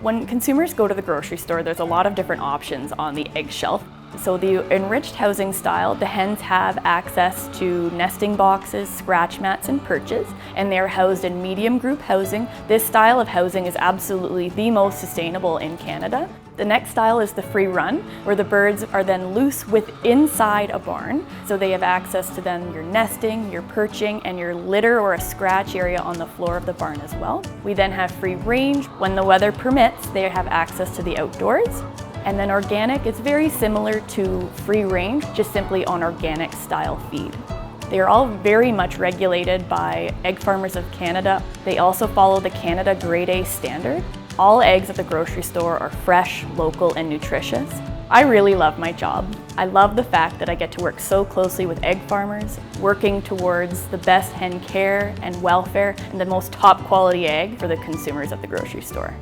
When consumers go to the grocery store, there's a lot of different options on the egg shelf. So the enriched housing style, the hens have access to nesting boxes, scratch mats, and perches, and they're housed in medium group housing. This style of housing is absolutely the most sustainable in Canada. The next style is the free run, where the birds are then loose inside a barn. So they have access to then your nesting, your perching, and your litter or a scratch area on the floor of the barn as well. We then have free range. When the weather permits, they have access to the outdoors. And then organic is very similar to free range, just simply on organic style feed. They are all very much regulated by Egg Farmers of Canada. They also follow the Canada Grade A standard. All eggs at the grocery store are fresh, local, and nutritious. I really love my job. I love the fact that I get to work so closely with egg farmers, working towards the best hen care and welfare and the most top quality egg for the consumers at the grocery store.